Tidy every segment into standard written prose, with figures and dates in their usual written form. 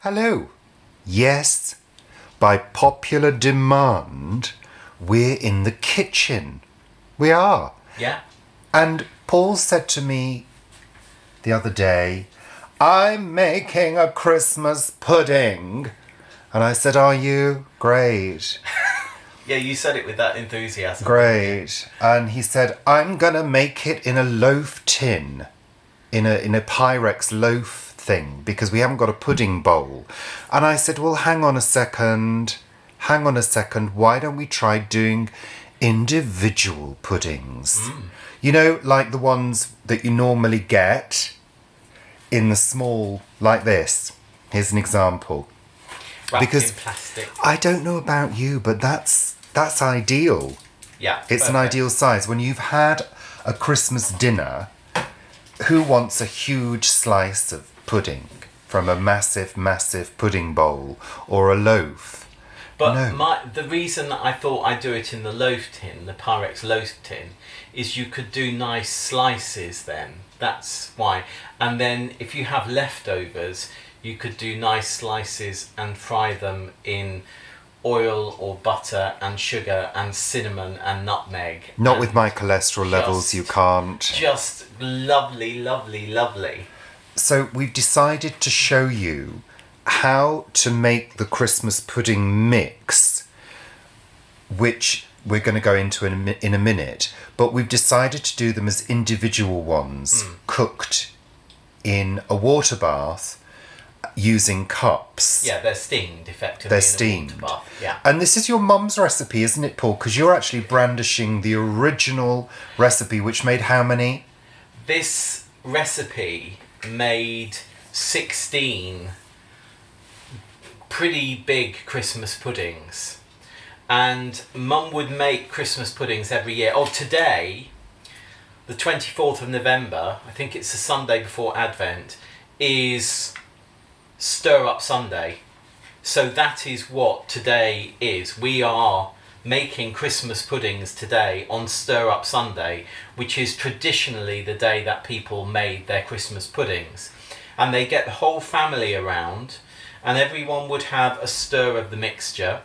Hello. Yes, by popular demand, we're in the kitchen. We are. Yeah. And Paul said to me the other day, I'm making a Christmas pudding. And I said, are you? Great. Yeah, you said it with that enthusiasm. Great. And he said, I'm going to make it in a loaf tin, in a Pyrex loaf thing, because we haven't got a pudding bowl. And I said, well, hang on a second. Why don't we try doing individual puddings? You know, like the ones that you normally get in the small, like this. Here's an example. Wrapped Because in plastic. I don't know about you, but that's ideal. Yeah. It's an perfect. ideal size. When you've had a Christmas dinner, who wants a huge slice of pudding from a massive, massive pudding bowl or a loaf? But No. the reason that I thought I'd do it in the loaf tin, the Pyrex loaf tin, is you could do nice slices then. That's why. And then if you have leftovers, you could do nice slices and fry them in oil or butter and sugar and cinnamon and nutmeg. Not and with my cholesterol levels, you can't. Just lovely, lovely, lovely. So we've decided to show you how to make the Christmas pudding mix, which we're going to go into in a minute, but we've decided to do them as individual ones, cooked in a water bath using cups. Yeah, they're steamed effectively. They're in a steamed. water bath. Yeah. And this is your mum's recipe, isn't it, Paul? Because you're actually brandishing the original recipe, which made how many? This recipe made 16 pretty big Christmas puddings. And Mum would make Christmas puddings every year. Oh, today, the 24th of November, I think it's the Sunday before Advent, is Stir Up Sunday. So that is what today is. We are making Christmas puddings today on Stir Up Sunday, which is traditionally the day that people made their Christmas puddings. And they get the whole family around, and everyone would have a stir of the mixture.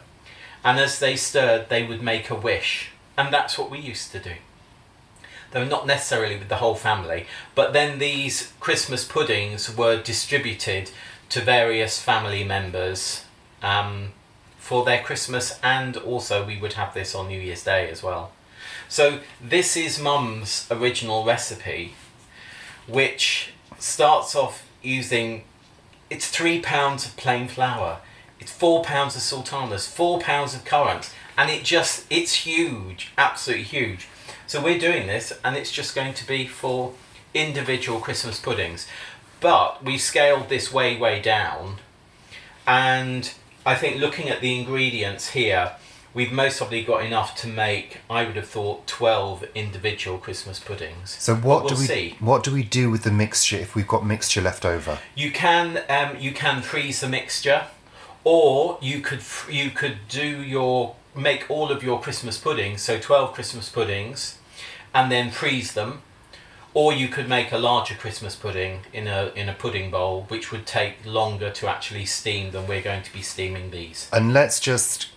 And as they stirred, they would make a wish. And that's what we used to do. Though not necessarily with the whole family. But then these Christmas puddings were distributed to various family members for their Christmas, and also we would have this on New Year's Day as well. So this is Mum's original recipe, which starts off using, it's 3 pounds of plain flour, it's 4 pounds of sultanas, 4 pounds of currants, and it's huge, absolutely huge. So we're doing this, and it's just going to be for individual Christmas puddings. But we scaled this way down, and I think looking at the ingredients here, we've most probably got enough to make, I would have thought, 12 individual Christmas puddings. So We'll see. what do we do with the mixture if we've got mixture left over? You can freeze the mixture, or you could make all of your Christmas puddings, so 12 Christmas puddings, and then freeze them. Or you could make a larger Christmas pudding in a pudding bowl, which would take longer to actually steam than we're going to be steaming these. And let's just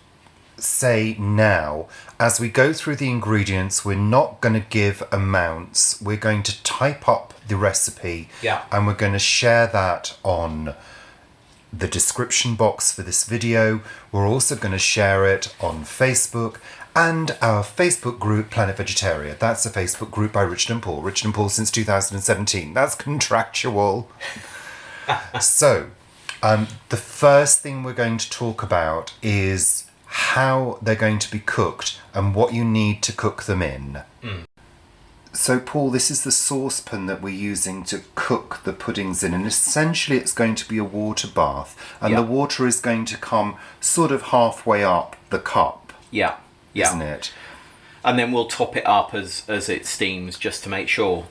say now, as we go through the ingredients, we're not going to give amounts. We're going to type up the recipe, Yeah. and we're going to share that on the description box for this video. We're also going to share it on Facebook and our Facebook group, Planet Vegetarian. That's a Facebook group by Richard and Paul. Richard and Paul since 2017. That's contractual. So, the first thing we're going to talk about is how they're going to be cooked and what you need to cook them in. So, Paul, this is the saucepan that we're using to cook the puddings in, and essentially it's going to be a water bath, and Yeah. the water is going to come sort of halfway up the cup, Yeah. isn't it? And then we'll top it up as it steams, just to make sure.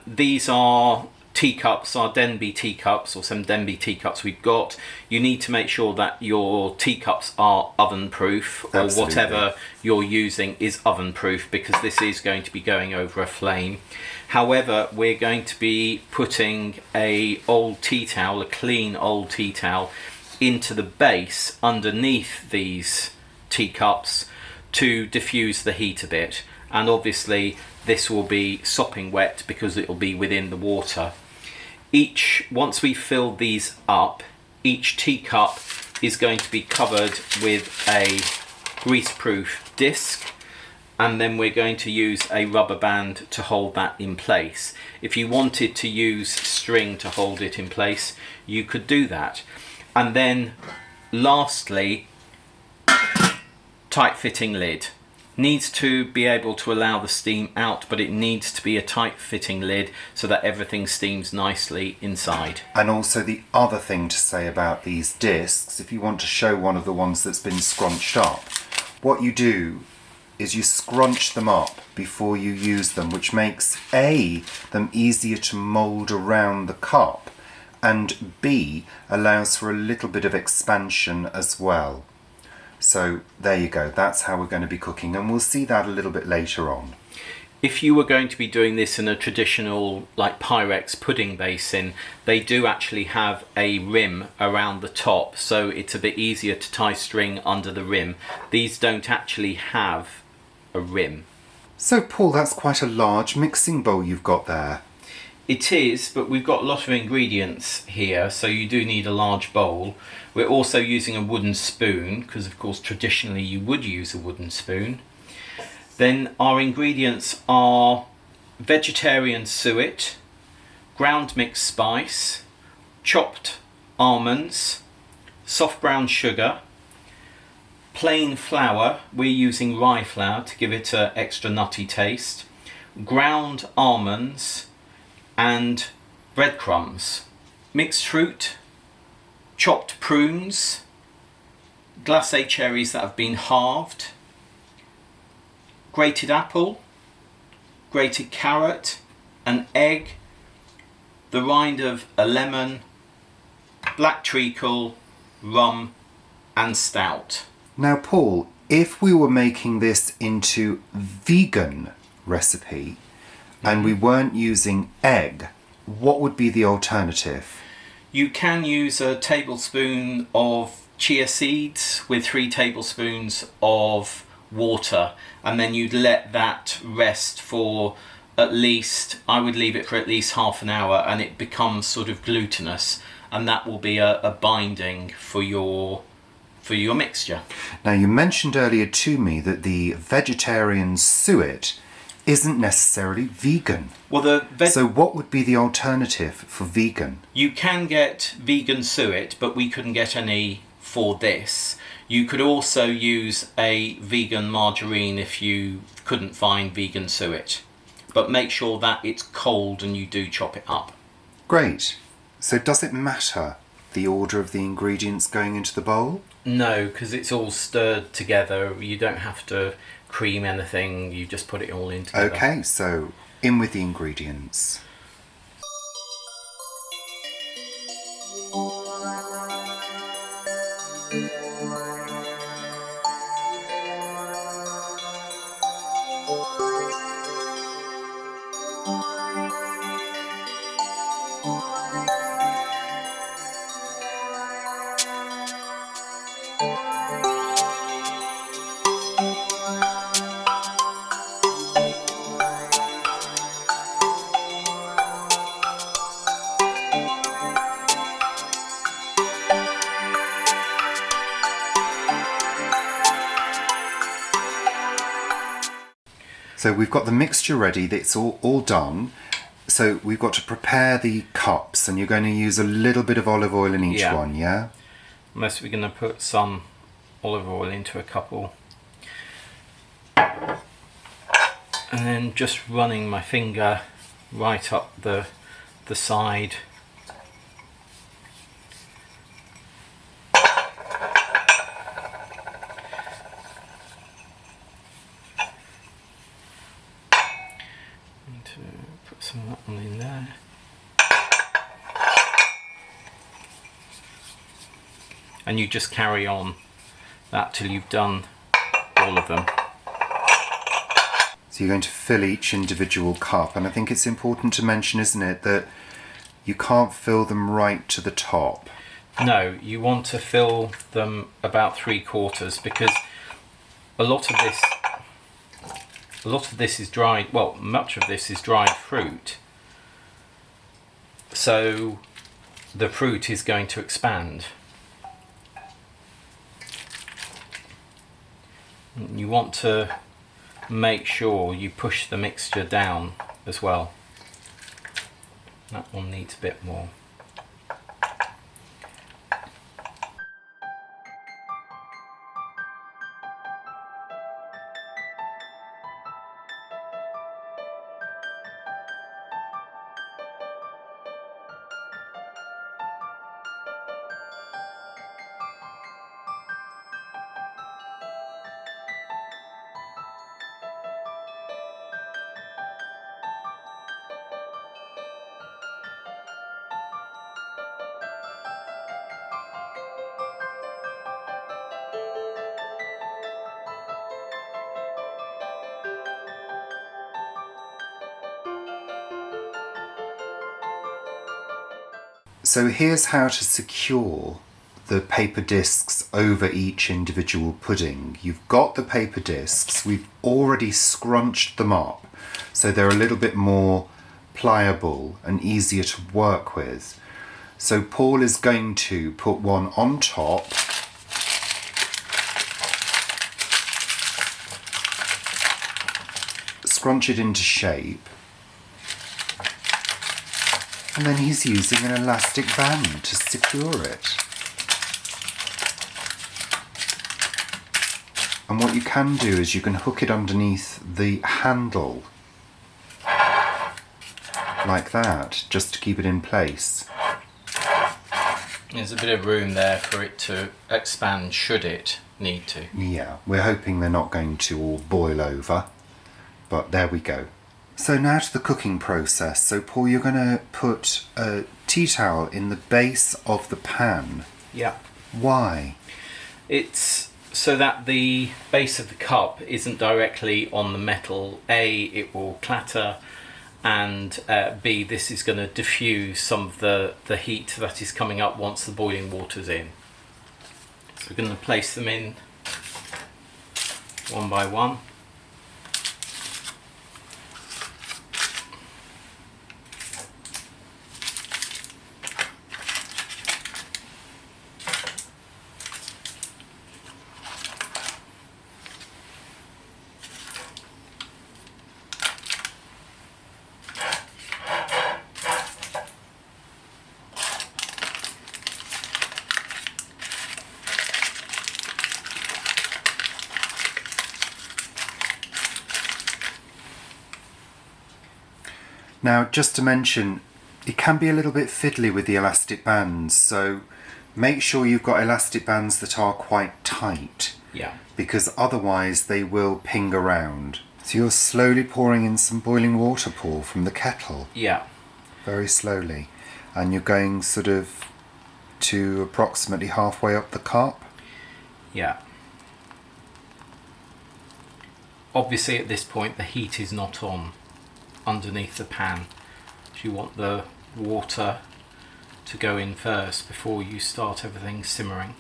These are teacups, our Denby teacups, or some Denby teacups we've got. You need to make sure that your teacups are oven proof, or Absolutely. whatever you're using is oven proof, because this is going to be going over a flame. However, we're going to be putting a old tea towel, a clean old tea towel, into the base underneath these teacups to diffuse the heat a bit, and obviously this will be sopping wet because it will be within the water. Once we fill these up, each teacup is going to be covered with a greaseproof disc, and then we're going to use a rubber band to hold that in place. If you wanted to use string to hold it in place, you could do that. And then lastly, tight fitting lid. Needs to be able to allow the steam out, but it needs to be a tight fitting lid so that everything steams nicely inside. And also the other thing to say about these discs, if you want to show one of the ones that's been scrunched up, what you do is you scrunch them up before you use them, which makes A, them easier to mould around the cup, and B, allows for a little bit of expansion as well. So there you go, that's how we're going to be cooking, and we'll see that a little bit later on. If you were going to be doing this in a traditional like Pyrex pudding basin, they do actually have a rim around the top, so it's a bit easier to tie string under the rim. These don't actually have a rim. So Paul, that's quite a large mixing bowl you've got there. It is, but we've got a lot of ingredients here, so you do need a large bowl. We're also using a wooden spoon, because of course traditionally you would use a wooden spoon. Then our ingredients are vegetarian suet, ground mixed spice, chopped almonds, soft brown sugar, plain flour, we're using rye flour to give it an extra nutty taste, ground almonds, and breadcrumbs, mixed fruit, chopped prunes, glace cherries that have been halved, grated apple, grated carrot, an egg, the rind of a lemon, black treacle, rum and stout. Now Paul, if we were making this into vegan recipe and we weren't using egg, what would be the alternative? You can use a tablespoon of chia seeds with 3 tablespoons of water, and then you'd let that rest for at least, I would leave it for at least half an hour, and it becomes sort of glutinous, and that will be a binding for your mixture. Now you mentioned earlier to me that the vegetarian suet isn't necessarily vegan. Well, so what would be the alternative for vegan? You can get vegan suet, but we couldn't get any for this. You could also use a vegan margarine if you couldn't find vegan suet, but make sure that it's cold and you do chop it up. Great. So does it matter the order of the ingredients going into the bowl? No, because it's all stirred together. You don't have to cream anything, you just put it all in together. Okay, so in with the ingredients. So we've got the mixture ready, that's all done. So we've got to prepare the cups, and you're going to use a little bit of olive oil in each one, yeah? Unless we're going to put some olive oil into a couple. And then just running my finger right up the side. Put some of that one in there. And you just carry on that till you've done all of them. So you're going to fill each individual cup, and I think it's important to mention, isn't it, that you can't fill them right to the top. No, you want to fill them about 3/4 because a lot of this is dried, well, much of this is dried fruit. So the fruit is going to expand. You want to make sure you push the mixture down as well. That one needs a bit more. So here's how to secure the paper discs over each individual pudding. You've got the paper discs, we've already scrunched them up so they're a little bit more pliable and easier to work with. So Paul is going to put one on top, scrunch it into shape, and then he's using an elastic band to secure it. And what you can do is you can hook it underneath the handle, like that, just to keep it in place. There's a bit of room there for it to expand should it need to. Yeah, we're hoping they're not going to all boil over, but there we go. So now to the cooking process. So Paul, you're going to put a tea towel in the base of the pan. Yeah. Why? It's so that the base of the cup isn't directly on the metal. A, it will clatter, and B, this is going to diffuse some of the heat that is coming up once the boiling water's in. So we're going to place them in one by one. Now, just to mention, it can be a little bit fiddly with the elastic bands, so make sure you've got elastic bands that are quite tight. Yeah. Because otherwise they will ping around. So you're slowly pouring in some boiling water, Paul, from the kettle. Yeah. Very slowly. And you're going sort of to approximately halfway up the cup. Yeah. Obviously at this point the heat is not on underneath the pan. You want the water to go in first before you start everything simmering.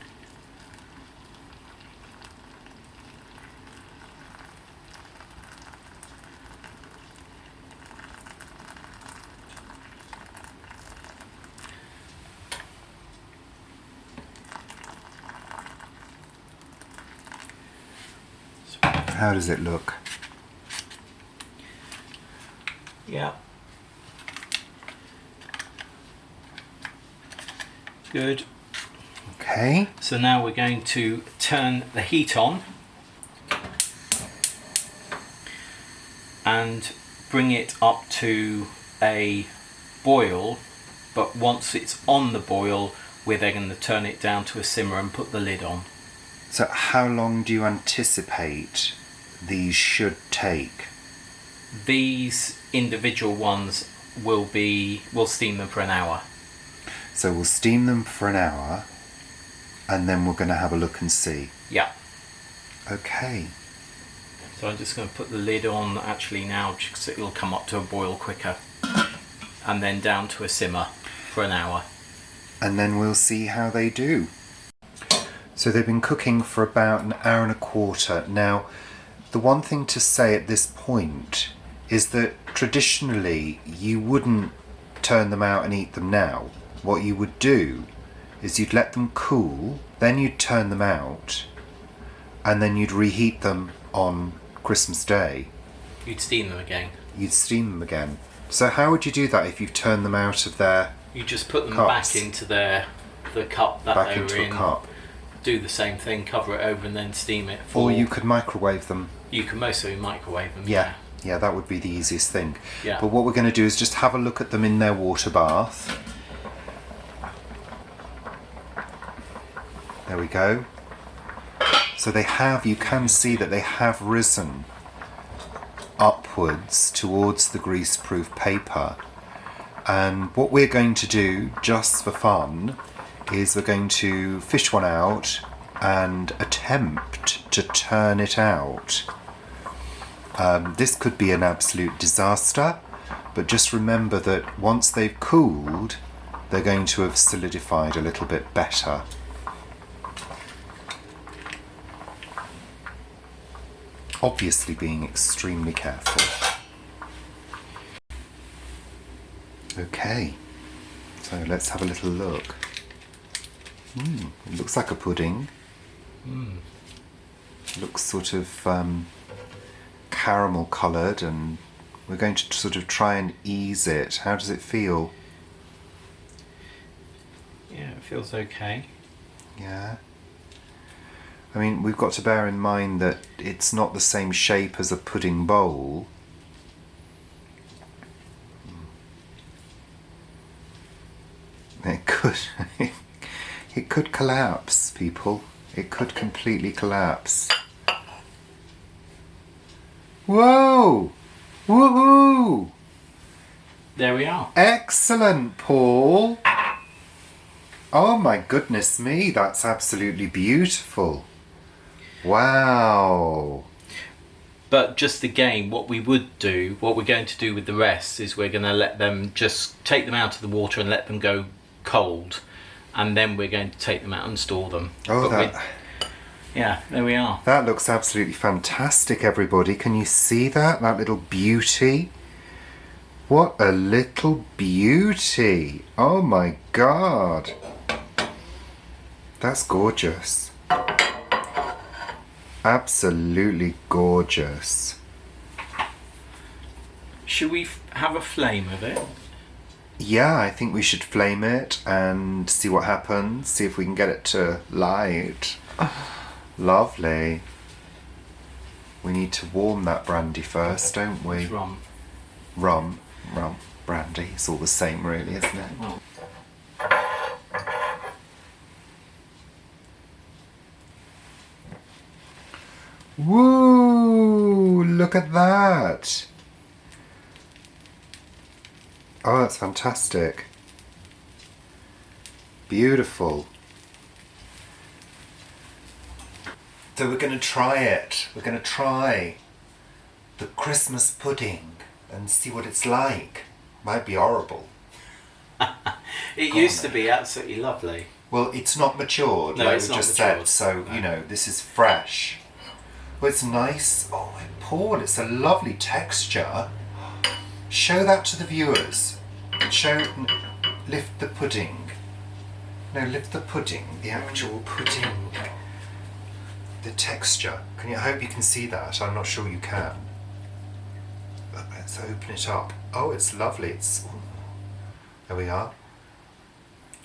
How does it look? Yeah. Good. Okay. So now we're going to turn the heat on and bring it up to a boil, but once it's on the boil we're then going to turn it down to a simmer and put the lid on. So how long do you anticipate these should take? These individual ones we'll steam them for an hour. So we'll steam them for an hour and then we're going to have a look and see. Yeah. Okay. So I'm just going to put the lid on actually now because it'll come up to a boil quicker, and then down to a simmer for an hour. and then we'll see how they do. So they've been cooking for about an hour and a quarter. Now, the one thing to say at this point is that traditionally you wouldn't turn them out and eat them now. What you would do is you'd let them cool, then you'd turn them out, and then you'd reheat them on Christmas Day. You'd steam them again. You'd steam them again. So how would you do that if you turn them out of their You just put them cups? back into the cup that Back they into were a in. cup? Do the same thing, cover it over, and then steam it. For, Or you could microwave them. You can mostly microwave them. Yeah, that would be the easiest thing. Yeah. But what we're going to do is just have a look at them in their water bath. There we go. So they have, you can see that they have risen upwards towards the greaseproof paper. And what we're going to do, just for fun, is we're going to fish one out and attempt to turn it out. This could be an absolute disaster, but just remember that once they've cooled, they're going to have solidified a little bit better. Obviously being extremely careful. Okay, so let's have a little look. It looks like a pudding. Looks sort of caramel coloured, and we're going to sort of try and ease it. How does it feel? Yeah, it feels okay. Yeah. I mean, we've got to bear in mind that it's not the same shape as a pudding bowl. It could, it could collapse, people. It could completely collapse. Whoa! Woohoo! There we are. Excellent, Paul. Oh my goodness me, that's absolutely beautiful. Wow. But just again, what we're going to do with the rest is we're going to let them just take them out of the water and let them go cold, and then we're going to take them out and store them. Oh, yeah, there we are. That looks absolutely fantastic, everybody. Can you see that? That little beauty? What a little beauty. Oh my God. That's gorgeous. Absolutely gorgeous. Should we have a flame of it? Yeah, I think we should flame it and see what happens. See if we can get it to light. Lovely. We need to warm that brandy first, don't we? It's rum. Rum, brandy. It's all the same, really, isn't it? Oh. Woo! Look at that. Oh, that's fantastic. Beautiful. So we're going to try it. We're going to try the Christmas pudding and see what it's like. Might be horrible. It used to be absolutely lovely. Well, it's not matured, No, like it's we not just matured. said. So, No. you know, this is fresh. Well, it's nice. Oh, Paul, it's a lovely texture. Show that to the viewers. Lift the pudding. No, lift the pudding. The actual pudding. The texture. I hope you can see that. I'm not sure you can. But let's open it up. Oh, it's lovely. There we are.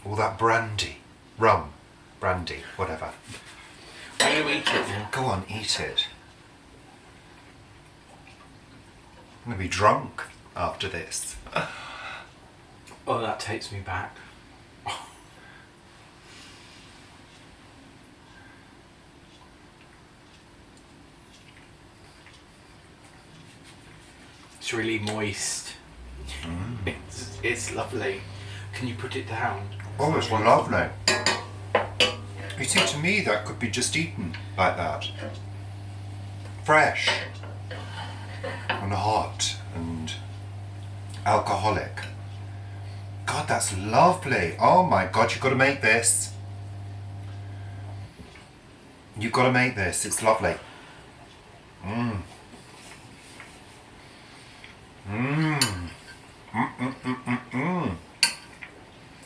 All that brandy. Rum. Brandy. Whatever. I'm going to eat it now. Go on, eat it. I'm going to be drunk after this. Oh, that takes me back. It's really moist. It's lovely. Can you put it down? Oh, it's lovely. You see, to me, that could be just eaten like that. Fresh. And hot and alcoholic. God, that's lovely. Oh my God, you've got to make this. You've got to make this. It's lovely. Mmm. Mmm. Mmm.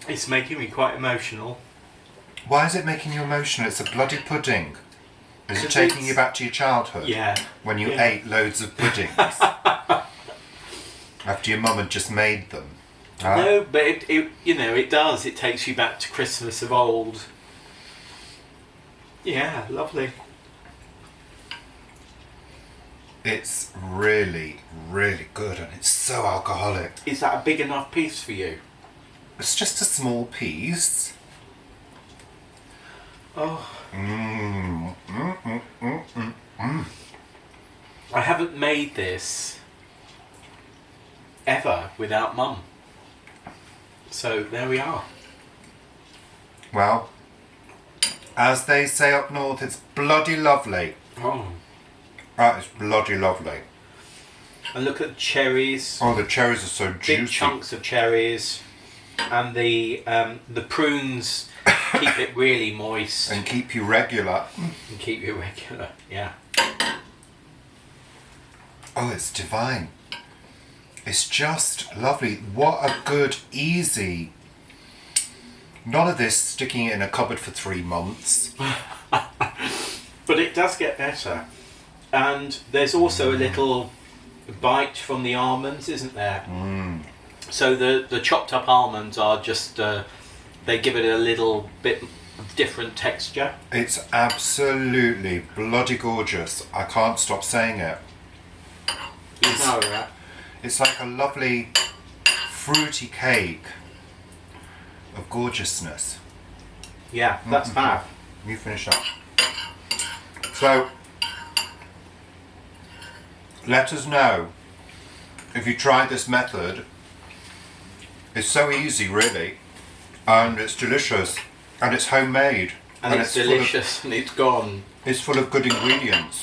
It's making me quite emotional. Why is it making you emotional? It's a bloody pudding. Is it 'Cause taking you back to your childhood? Yeah. When you Yeah. ate loads of puddings? After your mum had just made them? Huh? No, but it does. It takes you back to Christmas of old. Yeah, lovely. It's really, really good, and it's so alcoholic. Is that a big enough piece for you? It's just a small piece. Oh. Mmm. Mmm. Mmm. Mmm. Mmm. Mmm. I haven't made this ever without Mum. So there we are. Well, as they say up north, it's bloody lovely. Oh. That is bloody lovely. And look at the cherries. Oh, the cherries are so juicy. Big chunks of cherries. And the prunes keep it really moist. And keep you regular. And keep you regular, yeah. Oh, it's divine. It's just lovely. What a good, easy... None of this sticking it in a cupboard for 3 months. But it does get better. And there's also a little bite from the almonds, isn't there? Mm. So the chopped up almonds are just, they give it a little bit of different texture. It's absolutely bloody gorgeous. I can't stop saying it. You know that. It's like a lovely fruity cake of gorgeousness. Yeah, that's fab. You finish up. So, let us know if you tried this method. It's so easy, really, and it's delicious, and it's homemade, And it's delicious and it's gone. It's full of good ingredients.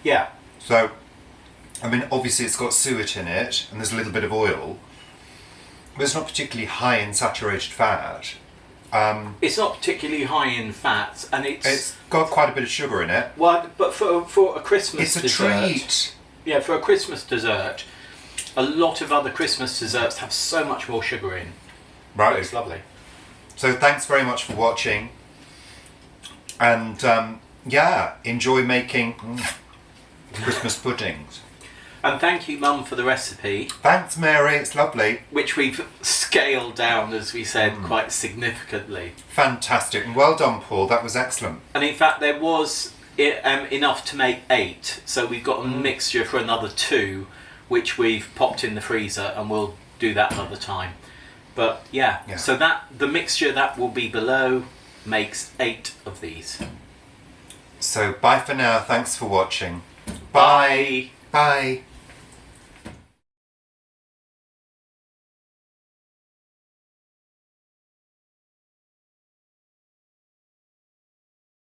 Yeah. So, I mean, obviously it's got suet in it, and there's a little bit of oil, but it's not particularly high in saturated fat. It's not particularly high in fats, and It's got quite a bit of sugar in it. well, but for a Christmas It's a dessert, treat. yeah, for a Christmas dessert, a lot of other Christmas desserts have so much more sugar in. Right. It's lovely. So thanks very much for watching, and yeah, enjoy making Christmas puddings. And thank you, Mum, for the recipe, Thanks, Mary. It's lovely. which we've scaled down, as we said, quite significantly. Fantastic. And well done, Paul. That was excellent. And in fact, there was enough to make 8, so we've got a mixture for another 2, which we've popped in the freezer, and we'll do that another time. But yeah. So that the mixture that will be below makes 8 of these. So bye for now. Thanks for watching. Bye. Bye.